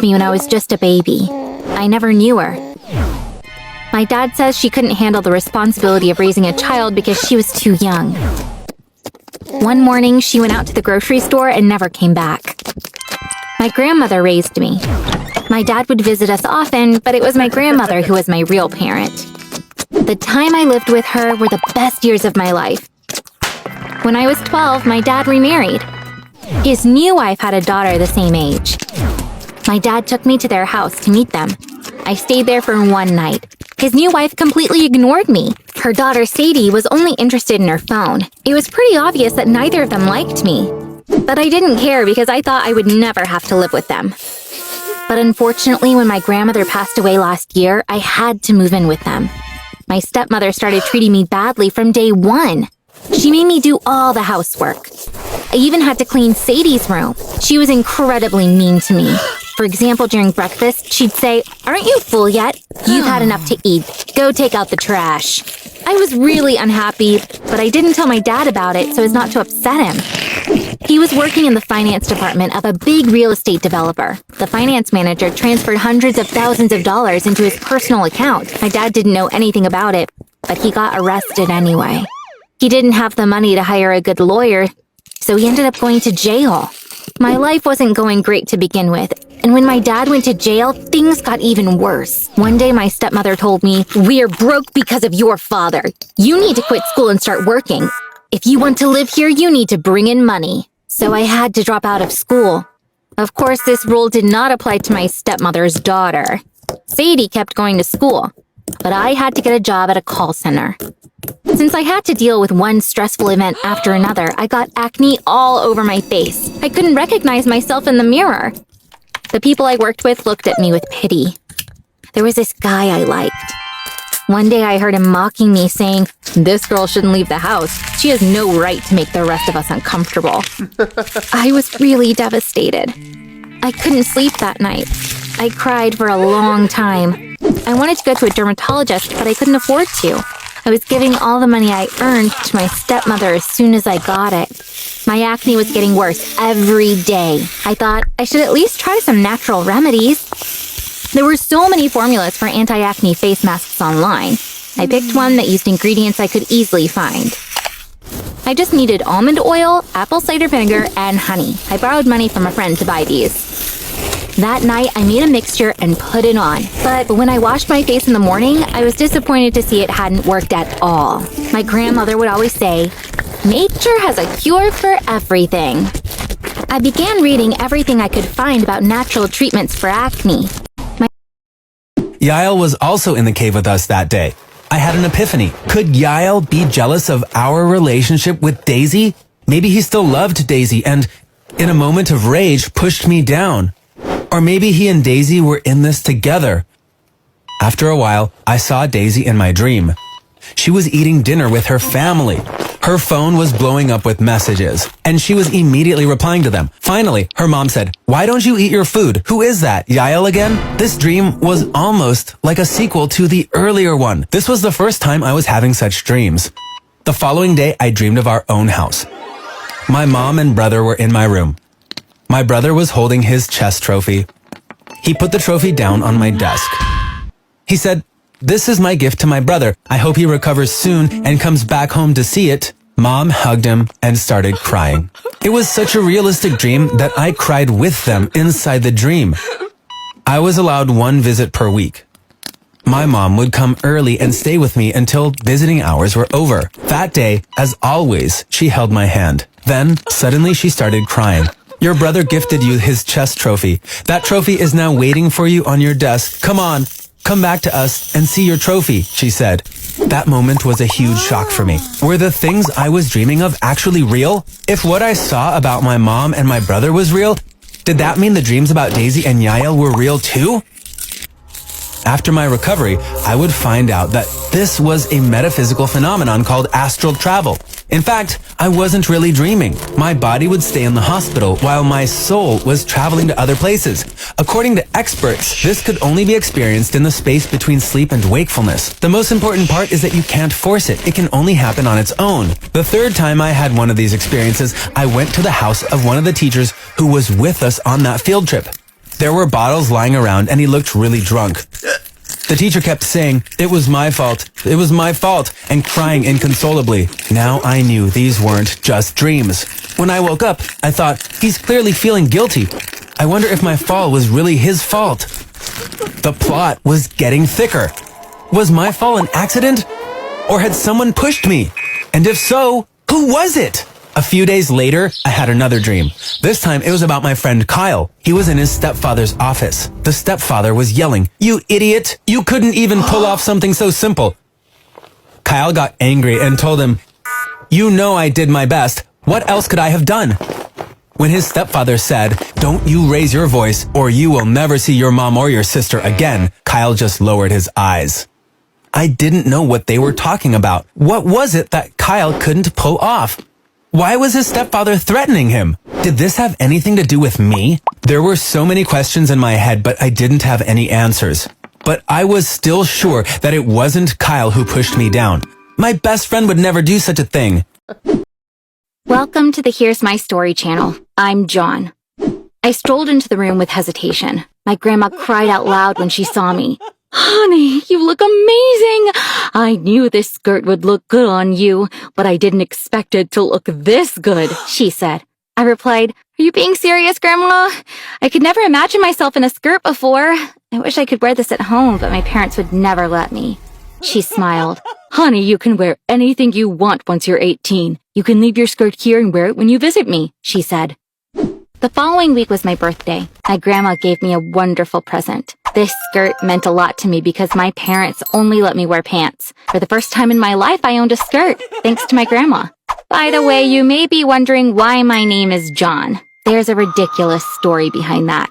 left me when I was just a baby. I never knew her. My dad says she couldn't handle the responsibility of raising a child because she was too young. One morning, she went out to the grocery store and never came back. My grandmother raised me. My dad would visit us often, but it was my grandmother who was my real parent. The time I lived with her were the best years of my life. When I was 12, my dad remarried. His new wife had a daughter the same age. My dad took me to their house to meet them. I stayed there for one night. His new wife completely ignored me. Her daughter Sadie was only interested in her phone. It was pretty obvious that neither of them liked me. But I didn't care because I thought I would never have to live with them. But unfortunately, when my grandmother passed away last year, I had to move in with them. My stepmother started treating me badly from day one. She made me do all the housework. I even had to clean Sadie's room. She was incredibly mean to me. For example, during breakfast, she'd say, "Aren't you full yet? You've had enough to eat. Go take out the trash." I was really unhappy, but I didn't tell my dad about it so as not to upset him. He was working in the finance department of a big real estate developer. The finance manager transferred hundreds of thousands of dollars into his personal account. My dad didn't know anything about it, but he got arrested anyway. He didn't have the money to hire a good lawyer, so he ended up going to jail. My life wasn't going great to begin with, and when my dad went to jail, things got even worse. One day my stepmother told me, "We're broke because of your father. You need to quit school and start working. If you want to live here, you need to bring in money." So I had to drop out of school. Of course, this rule did not apply to my stepmother's daughter. Sadie kept going to school, but I had to get a job at a call center. Since I had to deal with one stressful event after another, I got acne all over my face. I couldn't recognize myself in the mirror. The people I worked with looked at me with pity. There was this guy I liked. One day I heard him mocking me, saying, "This girl shouldn't leave the house. She has no right to make the rest of us uncomfortable." I was really devastated. I couldn't sleep that night. I cried for a long time. I wanted to go to a dermatologist, but I couldn't afford to. I was giving all the money I earned to my stepmother as soon as I got it. My acne was getting worse every day. I thought I should at least try some natural remedies. There were so many formulas for anti-acne face masks online. I picked one that used ingredients I could easily find. I just needed almond oil, apple cider vinegar, and honey. I borrowed money from a friend to buy these. That night, I made a mixture and put it on. But when I washed my face in the morning, I was disappointed to see it hadn't worked at all. My grandmother would always say, "Nature has a cure for everything." I began reading everything I could find about natural treatments for acne. Yael was also in the cave with us that day. I had an epiphany. Could Yael be jealous of our relationship with Daisy? Maybe he still loved Daisy and, in a moment of rage, pushed me down. Or maybe he and Daisy were in this together. After a while, I saw Daisy in my dream. She was eating dinner with her family. Her phone was blowing up with messages, and she was immediately replying to them. Finally, her mom said, "Why don't you eat your food? Who is that? Yael again?" This dream was almost like a sequel to the earlier one. This was the first time I was having such dreams. The following day, I dreamed of our own house. My mom and brother were in my room. My brother was holding his chess trophy. He put the trophy down on my desk. He said, "This is my gift to my brother. I hope he recovers soon and comes back home to see it." Mom hugged him and started crying. It was such a realistic dream that I cried with them inside the dream. I was allowed one visit per week. My mom would come early and stay with me until visiting hours were over. That day, as always, she held my hand. Then, suddenly she started crying. "Your brother gifted you his chess trophy. That trophy is now waiting for you on your desk. Come on, come back to us and see your trophy," she said. That moment was a huge shock for me. Were the things I was dreaming of actually real? If what I saw about my mom and my brother was real, did that mean the dreams about Daisy and Yael were real too? After my recovery, I would find out that this was a metaphysical phenomenon called astral travel. In fact, I wasn't really dreaming. My body would stay in the hospital while my soul was traveling to other places. According to experts, this could only be experienced in the space between sleep and wakefulness. The most important part is that you can't force it. It can only happen on its own. The third time I had one of these experiences, I went to the house of one of the teachers who was with us on that field trip. There were bottles lying around and he looked really drunk. The teacher kept saying, "It was my fault. It was my fault," and crying inconsolably. Now I knew these weren't just dreams. When I woke up, I thought, he's clearly feeling guilty. I wonder if my fall was really his fault. The plot was getting thicker. Was my fall an accident? Or had someone pushed me? And if so, who was it? A few days later, I had another dream. This time, it was about my friend Kyle. He was in his stepfather's office. The stepfather was yelling, "You idiot! You couldn't even pull off something so simple." Kyle got angry and told him, "You know I did my best. What else could I have done?" When his stepfather said, "Don't you raise your voice or you will never see your mom or your sister again," Kyle just lowered his eyes. I didn't know what they were talking about. What was it that Kyle couldn't pull off? Why was his stepfather threatening him? Did this have anything to do with me? There were so many questions in my head, but I didn't have any answers. But I was still sure that it wasn't Kyle who pushed me down. My best friend would never do such a thing. Welcome to the Here's My Story channel. I'm John. I strolled into the room with hesitation. My grandma cried out loud when she saw me. "Honey, you look amazing! I knew this skirt would look good on you, but I didn't expect it to look this good," she said. I replied, "Are you being serious, Grandma? I could never imagine myself in a skirt before. I wish I could wear this at home, but my parents would never let me." She smiled. "Honey, you can wear anything you want once you're 18. You can leave your skirt here and wear it when you visit me," she said. The following week was my birthday. My grandma gave me a wonderful present. This skirt meant a lot to me because my parents only let me wear pants. For the first time in my life, I owned a skirt, thanks to my grandma. By the way, you may be wondering why my name is John. There's a ridiculous story behind that.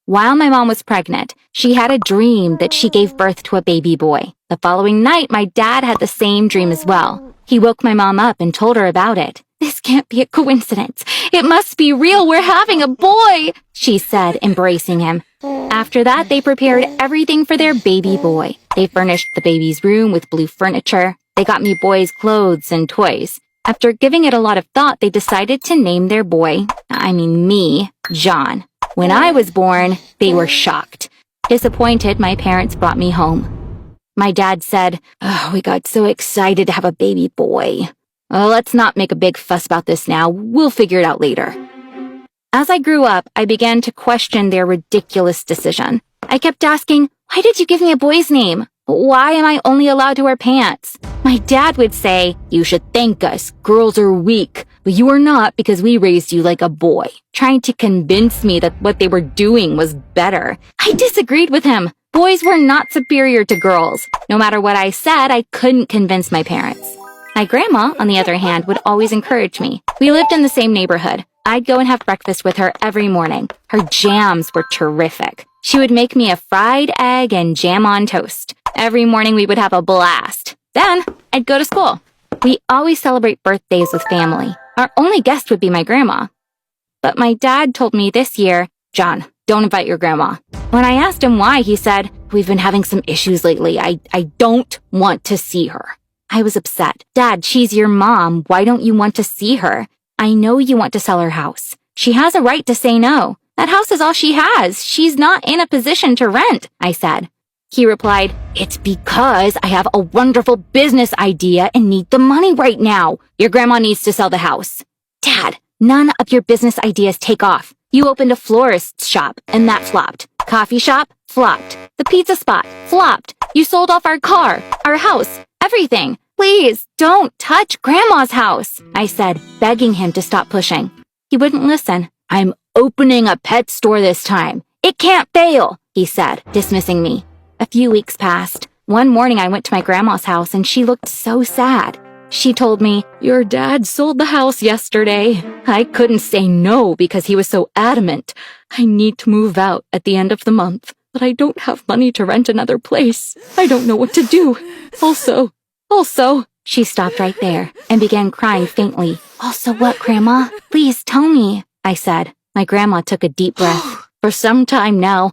While my mom was pregnant, she had a dream that she gave birth to a baby boy. The following night, my dad had the same dream as well. He woke my mom up and told her about it. "This can't be a coincidence. It must be real. We're having a boy," she said, embracing him. After that, they prepared everything for their baby boy. They furnished the baby's room with blue furniture. They got me boys' clothes and toys. After giving it a lot of thought, they decided to name their boy, me, John. When I was born, they were shocked. Disappointed, my parents brought me home. My dad said, "We got so excited to have a baby boy. Let's not make a big fuss about this now. We'll figure it out later." As I grew up, I began to question their ridiculous decision. I kept asking, "Why did you give me a boy's name? Why am I only allowed to wear pants?" My dad would say, "You should thank us. Girls are weak. But you are not because we raised you like a boy," trying to convince me that what they were doing was better. I disagreed with him. Boys were not superior to girls. No matter what I said, I couldn't convince my parents. My grandma, on the other hand, would always encourage me. We lived in the same neighborhood. I'd go and have breakfast with her every morning. Her jams were terrific. She would make me a fried egg and jam on toast. Every morning we would have a blast. Then I'd go to school. We always celebrate birthdays with family. Our only guest would be my grandma. But my dad told me this year, "John, don't invite your grandma." When I asked him why, he said, "We've been having some issues lately. I don't want to see her." I was upset. "Dad, she's your mom. Why don't you want to see her? I know you want to sell her house. She has a right to say no. That house is all she has. She's not in a position to rent," I said. He replied, "It's because I have a wonderful business idea and need the money right now. Your grandma needs to sell the house." Dad, none of your business ideas take off. You opened a florist's shop, and that flopped. Coffee shop, flopped. The pizza spot, flopped. You sold off our car, our house, everything. "Please, don't touch Grandma's house," I said, begging him to stop pushing. He wouldn't listen. "I'm opening a pet store this time. It can't fail," he said, dismissing me. A few weeks passed. One morning I went to my grandma's house and she looked so sad. She told me, "Your dad sold the house yesterday." I couldn't say no because he was so adamant. "I need to move out at the end of the month, but I don't have money to rent another place. I don't know what to do. Also, she stopped right there and began crying faintly. "Also what, Grandma? Please tell me," I said. My grandma took a deep breath. "For some time now,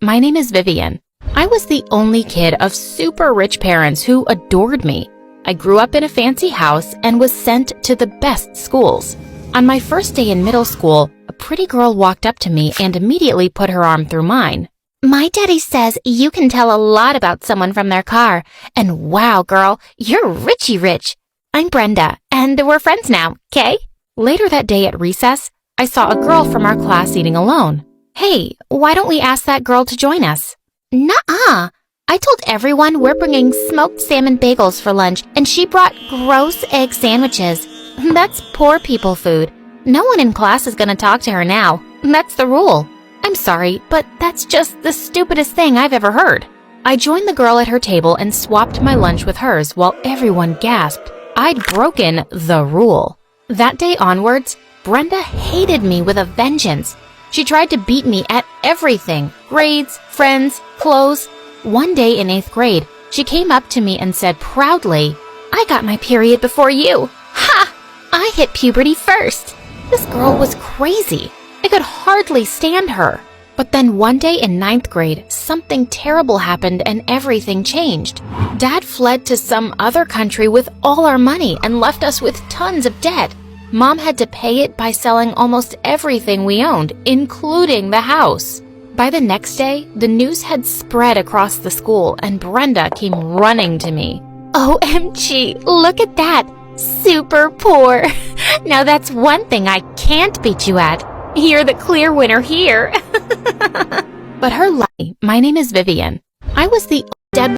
My name is Vivian. I was the only kid of super rich parents who adored me. I grew up in a fancy house and was sent to the best schools. On my first day in middle school, a pretty girl walked up to me and immediately put her arm through mine. My daddy says you can tell a lot about someone from their car. And wow, girl, you're richy rich. I'm Brenda, and we're friends now, okay? Later that day at recess, I saw a girl from our class eating alone. Hey, why don't we ask that girl to join us? Nuh-uh. I told everyone we're bringing smoked salmon bagels for lunch, and she brought gross egg sandwiches. That's poor people food. No one in class is gonna talk to her now. That's the rule. I'm sorry, but that's just the stupidest thing I've ever heard. I joined the girl at her table and swapped my lunch with hers while everyone gasped. I'd broken the rule. That day onwards, Brenda hated me with a vengeance. She tried to beat me at everything: grades, friends, clothes. One day in 8th grade, she came up to me and said proudly, "I got my period before you. Ha! I hit puberty first." This girl was crazy. I could hardly stand her. But then one day in 9th grade, something terrible happened and everything changed. Dad fled to some other country with all our money and left us with tons of debt. Mom had to pay it by selling almost everything we owned, including the house. By the next day, the news had spread across the school and Brenda came running to me. OMG, look at that. Super poor. Now that's one thing I can't beat you at. You're the clear winner here. But her lie, my name is Vivian. I was the dead